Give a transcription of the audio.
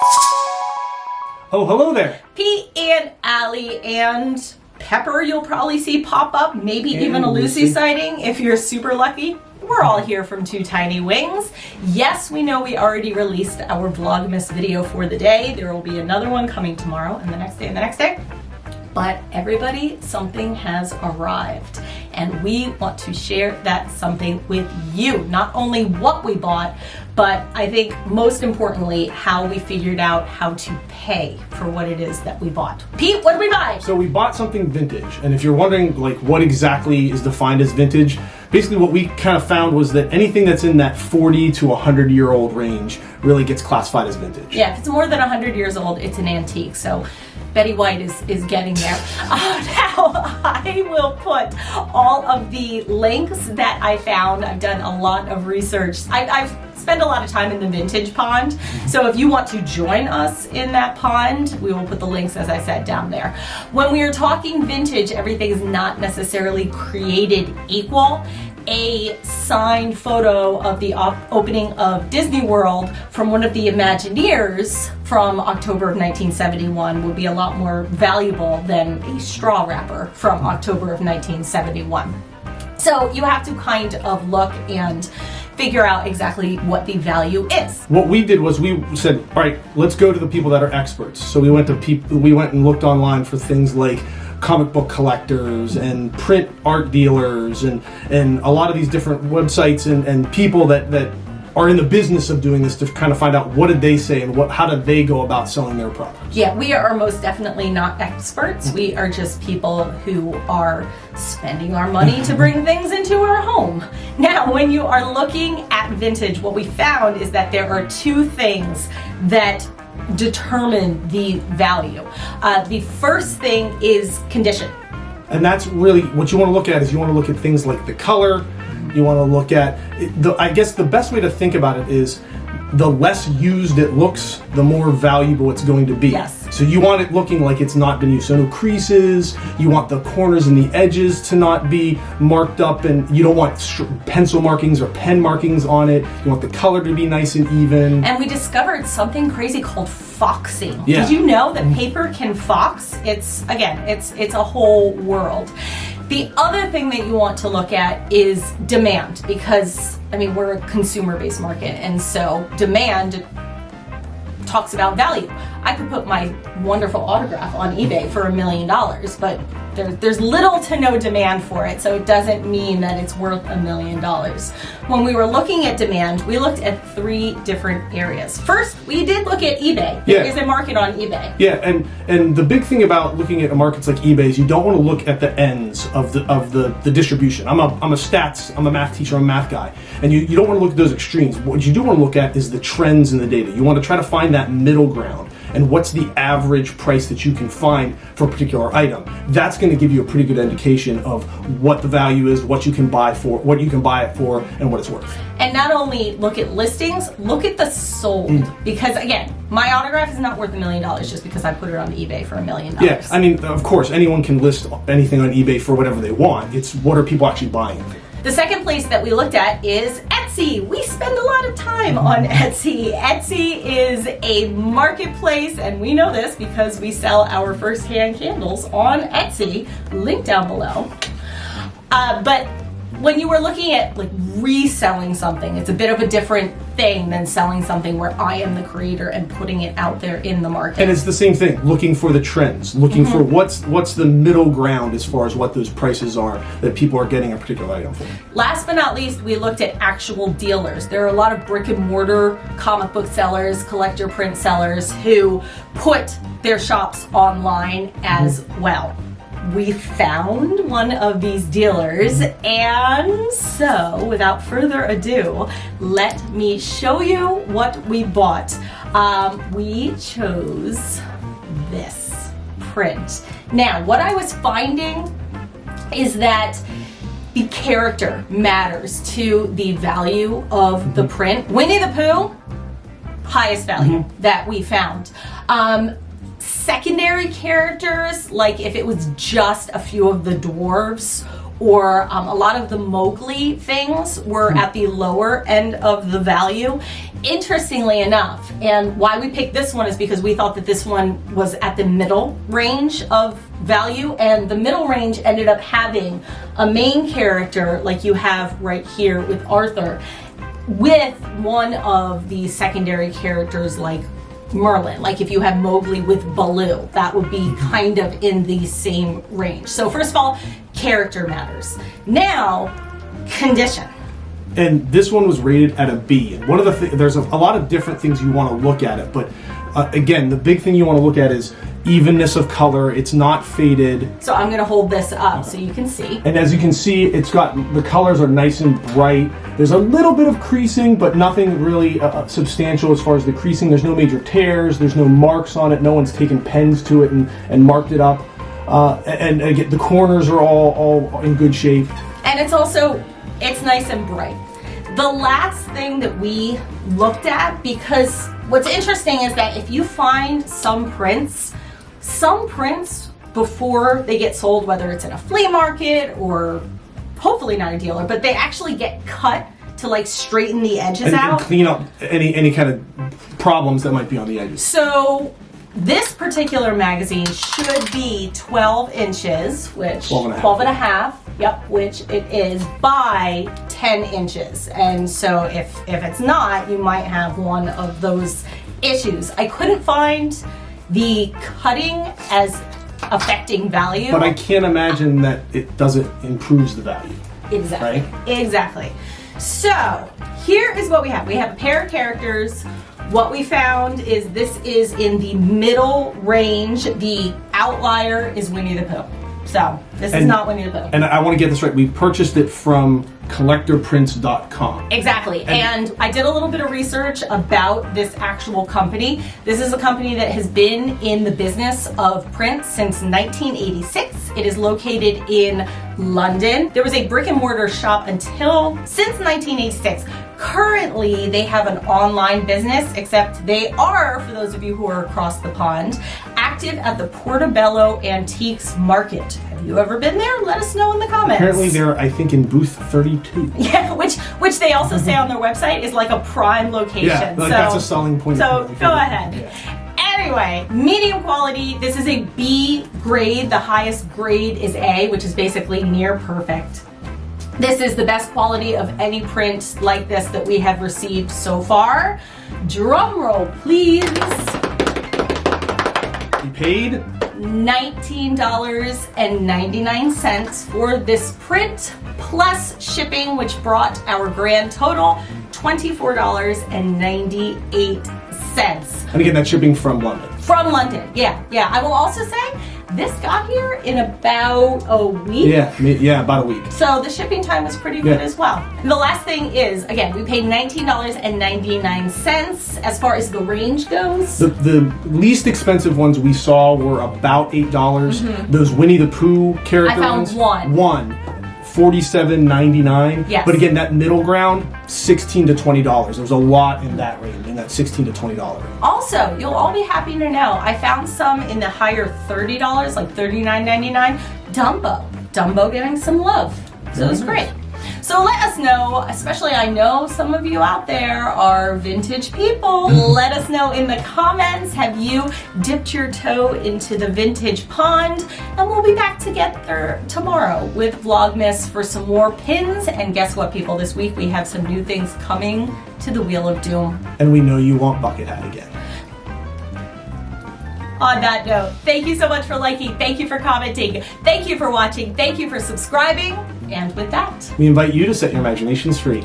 Oh, hello there. Pete and Allie and Pepper you'll probably see pop up, maybe even a Lucy sighting if you're super lucky. We're all here from Two Tiny Wings. Yes, we know we already released our Vlogmas video for the day. There will be another one coming tomorrow and the next day and the next day. But everybody, something has arrived and we want to share that something with you. Not only what we bought, but I think most importantly, how we figured out how to pay for what it is that we bought. Pete, what did we buy? So we bought something vintage, and if you're wondering like what exactly is defined as vintage, basically what we kind of found was that anything that's in that 40 to 100-year-old range really gets classified as vintage. Yeah, if it's more than 100 years old, it's an antique. So Betty White is getting there. Now, I will put all of the links that I found. I've done a lot of research. I've spent a lot of time in the vintage pond. So if you want to join us in that pond, we will put the links, as I said, down there. When we are talking vintage, everything is not necessarily created equal. A signed photo of the opening of Disney World from one of the Imagineers from October of 1971 would be a lot more valuable than a straw wrapper from October of 1971. So you have to kind of look and figure out exactly what the value is. What we did was we said, all right, let's go to the people that are experts. So we went and looked online for things like comic book collectors and print art dealers and a lot of these different websites and people that are in the business of doing this to kind of find out what did they say and how did they go about selling their products. Yeah, we are most definitely not experts. We are just people who are spending our money to bring things into our home. Now, when you are looking at vintage, what we found is that there are two things that determine the value. The first thing is condition. And that's really what you want to look at. Is you want to look at things like the color. You want to look at I guess the best way to think about it is the less used it looks, the more valuable it's going to be. Yes. So you want it looking like it's not been used. So no creases, you want the corners and the edges to not be marked up, and you don't want pencil markings or pen markings on it. You want the color to be nice and even. And we discovered something crazy called foxing. Yeah. Did you know that paper can fox? It's a whole world. The other thing that you want to look at is demand, because I mean, we're a consumer-based market, and so demand talks about value. I could put my wonderful autograph on eBay for $1 million, but there's little to no demand for it, so it doesn't mean that it's worth $1 million. When we were looking at demand, we looked at 3 different areas. First, we did look at eBay. There is a market on eBay. Yeah, and the big thing about looking at markets like eBay is you don't want to look at the ends of the distribution. I'm a math teacher, I'm a math guy, and you don't want to look at those extremes. What you do want to look at is the trends in the data. You want to try to find that middle ground. And what's the average price that you can find for a particular item? That's going to give you a pretty good indication of what the value is, what you can buy for, what you can buy it for, and what it's worth. And not only look at listings, look at the sold. Because again, my autograph is not worth $1 million just because I put it on eBay for $1 million. Yeah, I mean, of course, anyone can list anything on eBay for whatever they want. It's what are people actually buying it for? The second place that we looked at is Etsy. We spend a lot of time on Etsy. Etsy is a marketplace, and we know this because we sell our first-hand candles on Etsy, link down below. But when you were looking at like reselling something, it's a bit of a different thing than selling something where I am the creator and putting it out there in the market. And it's the same thing, looking for the trends, looking for what's the middle ground as far as what those prices are that people are getting a particular item for. Last but not least, we looked at actual dealers. There are a lot of brick and mortar comic book sellers, collector print sellers who put their shops online as well. We found one of these dealers, and so without further ado, let me show you what we bought. We chose this print. Now, what I was finding is that the character matters to the value of the print. Winnie the Pooh, highest value that we found. Secondary characters, like if it was just a few of the dwarves or a lot of the Mowgli things were at the lower end of the value. Interestingly enough, and why we picked this one is because we thought that this one was at the middle range of value, and the middle range ended up having a main character like you have right here with Arthur, with one of the secondary characters like Merlin. Like if you have Mowgli with Baloo, that would be kind of in the same range. So first of all, character matters. Now, condition. And this one was rated at a B. And one of the there's a lot of different things you want to look at it, but again, the big thing you want to look at is evenness of color. It's not faded. So I'm going to hold this up so you can see. And as you can see, it's got, the colors are nice and bright. There's a little bit of creasing, but nothing really substantial as far as the creasing. There's no major tears. There's no marks on it. No one's taken pens to it and marked it up. And again, the corners are all in good shape. And it's also, it's nice and bright. The last thing that we looked at, because what's interesting is that if you find some prints before they get sold, whether it's in a flea market or hopefully not a dealer, but they actually get cut to like straighten the edges out. And clean up any kind of problems that might be on the edges. So this particular magazine should be 12 inches, which 12 and a half, yep, which it is, by 10 inches. And so if it's not, you might have one of those issues. I couldn't find the cutting as affecting value. But I can't imagine that it doesn't improves the value. Exactly. Right? Exactly. So here is what we have. We have a pair of characters. What we found is this is in the middle range. The outlier is Winnie the Pooh. So this is not Winnie the Pooh. And I want to get this right. We purchased it from collectorprints.com. Exactly. And I did a little bit of research about this actual company. This is a company that has been in the business of print since 1986. It is located in London. There was a brick and mortar shop since 1986. Currently, they have an online business, except they are, for those of you who are across the pond, active at the Portobello Antiques Market. Have you ever been there? Let us know in the comments. Apparently they're, I think, in booth 32. Yeah, which they also say on their website is like a prime location. Yeah, like that's a selling point. So go ahead. Yeah. Anyway, medium quality. This is a B grade. The highest grade is A, which is basically near perfect. This is the best quality of any print like this that we have received so far. Drum roll, please. You paid $19.99 for this print, plus shipping, which brought our grand total $24.98. And again, that's shipping from London. From London, yeah. I will also say this got here in about a week. Yeah, about a week. So the shipping time was pretty good as well. The last thing is, again, we paid $19.99 as far as the range goes. The least expensive ones we saw were about $8. Mm-hmm. Those Winnie the Pooh character ones. I found one. $47.99. Yes. But again, that middle ground, $16 to $20. There's a lot in that range, in that $16 to $20 range. Also, you'll all be happy to know, I found some in the higher $30, like $39.99. Dumbo getting some love. So it was great. So let us know, especially I know some of you out there are vintage people. Let us know in the comments, have you dipped your toe into the vintage pond? And we'll be back together tomorrow with Vlogmas for some more pins. And guess what, people? This week we have some new things coming to the Wheel of Doom. And we know you want Bucket Hat again. On that note, thank you so much for liking, thank you for commenting, thank you for watching, thank you for subscribing, and with that, we invite you to set your imaginations free.